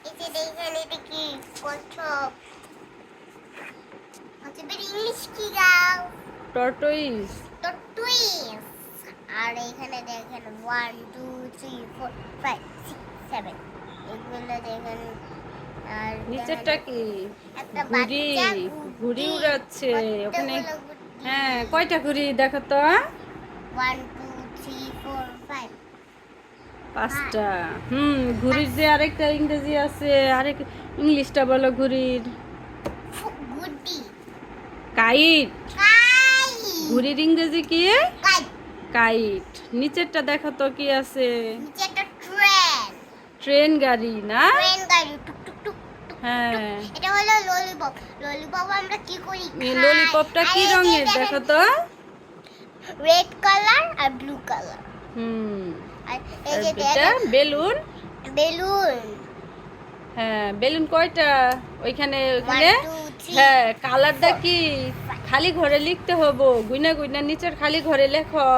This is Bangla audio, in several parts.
এটা দেখেন এটা কি কচ্ছপ কচ্ছপের ইংলিশ কি গাও টর্টয়েস টর্টয়েস আর এখানে দেখেন 1 2 3 4 5 6 7 এগুলো দেখেন আর নিচেরটা কি একটা ঘুড়ি বাচ্চা ঘুড়ি উড়াচ্ছে ওখানে কতগুলো গুটি। হ্যাঁ কয়টা ঘুড়ি দেখো তো 1 2 3 4 5 পাঁচটা ঘুড়ির যে আরেকটা ইংরেজি আছে আরেক ইংলিশটা বলো ঘুড়ির গুটি কাইট কাই ঘুড়ির ইংরেজি কি কাই কাইট নিচেরটা দেখো তো কি আছে নিচে একটা ট্রেন ট্রেন গাড়ি না ট্রেন গাড়ি টুক টুক টুক টুক হ্যাঁ এটা হলো ললিপপ ললিপপ আমরা কি করি এই ললিপপটা কি রঙের দেখো তো রেড কালার আর ব্লু কালার হুম আর আর এই যে এটা দেখেন বেলুন বেলুন হ্যাঁ বেলুন কয়টা ওইখানে 1 ওইখানে 2 3 হ্যাঁ কালারটা কি খালি ঘরে লিখতে হবো গুইনা গুইনা নিচের খালি ঘরে লেখো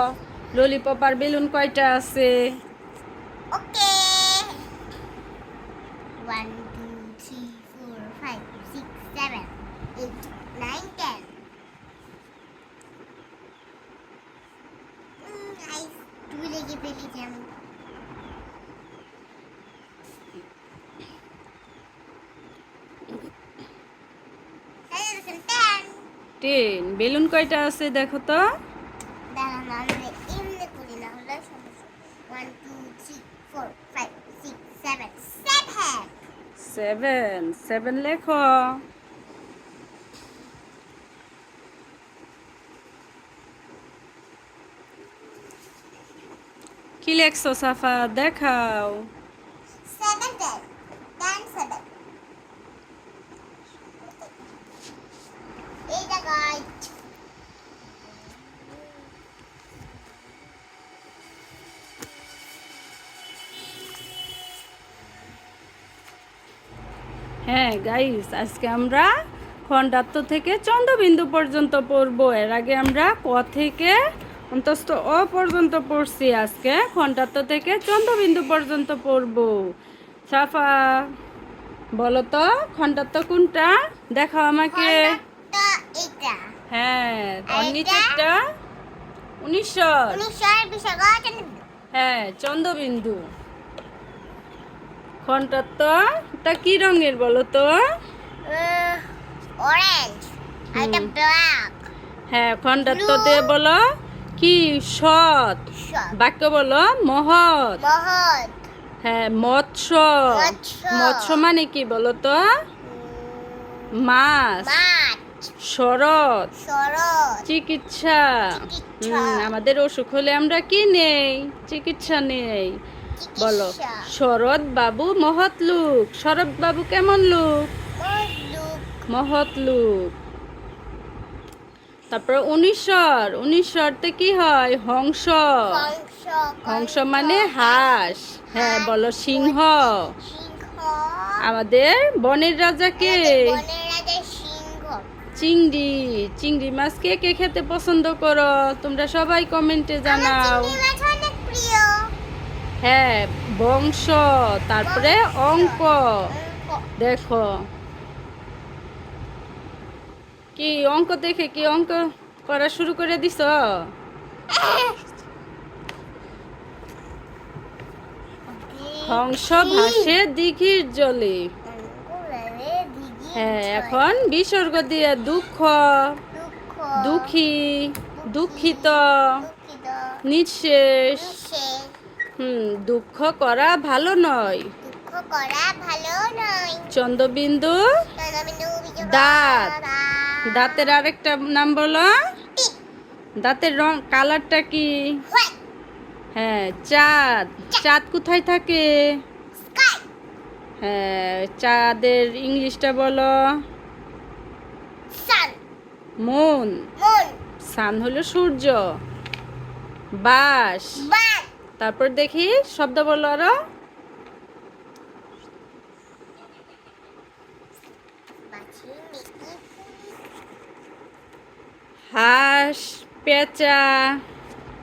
ললিপপ আর বেলুন কয়টা আছে ওকে 1 2 3 4 5 6 7 8 9 10 আই তুই লেগে ফেলেছি আমি এই দেখেন 10 টেন বেলুন কয়টা আছে দেখো তো দাঁড়ান আমরা এমনি করি না হলে সমস্যা 1 2 3 4 5 6 7 7 সেভেন সেভেন লেখো কি লেখছো সাফা দেখাও 7 10 10 7 এই জায়গায় হ্যাঁ গাইস আজকে আমরা খণ্ডাত্ম থেকে চন্দ্রবিন্দু পর্যন্ত পড়বো এর আগে আমরা ক থেকে অন্তস্থ অ পর্যন্ত পড়ছি আজকে খণ্ডাত্ম থেকে চন্দ্রবিন্দু পর্যন্ত পড়বো সাফা বলো তো খণ্ডাত্ম কোনটা দেখাও আমাকে খণ্ডটা এটা হ্যাঁ আর আর এটা? নিচেরটা 1900 1900 বিশাগত হ্যাঁ চন্দ্রবিন্দু খণ্ডাত্মটা কি রঙের বলো তো অরেঞ্জ আর এটা ব্ল্যাক হ্যাঁ খণ্ডাত্মতে বলো কি সৎ বাক্য বলো মহৎ মহৎ হ্যাঁ মৎস্য মৎস্য। মৎস্য মানে কি বলো তো মাছ মাছ শরৎ শরৎ চিকিৎসা চিকিৎসা। আমাদের অসুখ হলে আমরা কি নেই চিকিৎসা নেই বলো চিকিৎসা। শরৎ বাবু মহৎ লোক শরৎ বাবু কেমন লোক মজলুক মহৎ লোক তারপর 1900 কি হয় হংস কংস হংস মানে হাঁস হ্যাঁ বলো সিংহ সিংহ আমাদের বনের রাজা কে আমাদের বনের রাজা সিংহ চিংড়ি চিংড়ি মাছ কে কে খেতে পছন্দ করো তোমরা সবাই কমেন্টে জানাও আমার চিংড়ি মাছ অনেক প্রিয় হ্যাঁ বংশ তারপরে অঙ্ক দেখো কি অঙ্ক দেখে কি অঙ্ক করা শুরু করে দিছ হংস ভাসে দিঘির জলে হ্যাঁ এখন বিসর্গ দিয়ে দুঃখ দুঃখী দুঃখিত নিঃশেষ দুঃখ করা ভালো নয় দুঃখ করা ভালো নয় চন্দ্রবিন্দু দাঁত দাঁতের আরেকটা নাম বলো দাঁতের রং কালারটা কি হ্যাঁ চাঁদ চাঁদ কোথায় থাকে হ্যাঁ চাঁদের ইংলিশটা বলো সান মুন মুন সান হলো সূর্য বাস বান তারপর দেখি শব্দ বলো আরো হাঁস পেঁচা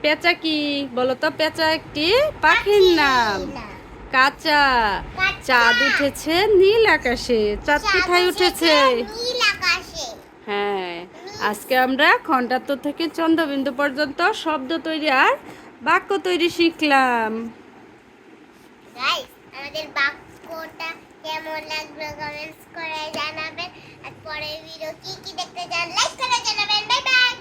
পেঁচা কি বলো তো পেঁচা একটি পাখির নাম কাঁচা। চাঁদ উঠেছে নীল আকাশে। চাঁদ কোথায় উঠেছে? নীল আকাশে। হ্যাঁ, আজকে আমরা খণ্ডাত্মক থেকে চন্দ্রবিন্দু পর্যন্ত শব্দ তৈরি আর বাক্য তৈরি শিখলাম। গাইস, আমাদের বাক্যটা কেমন লাগলো কমেন্টস করে জানাবেন। আর পরের ভিডিও কি কি দেখতে চান লাইক করে জানাবেন। Bye bye.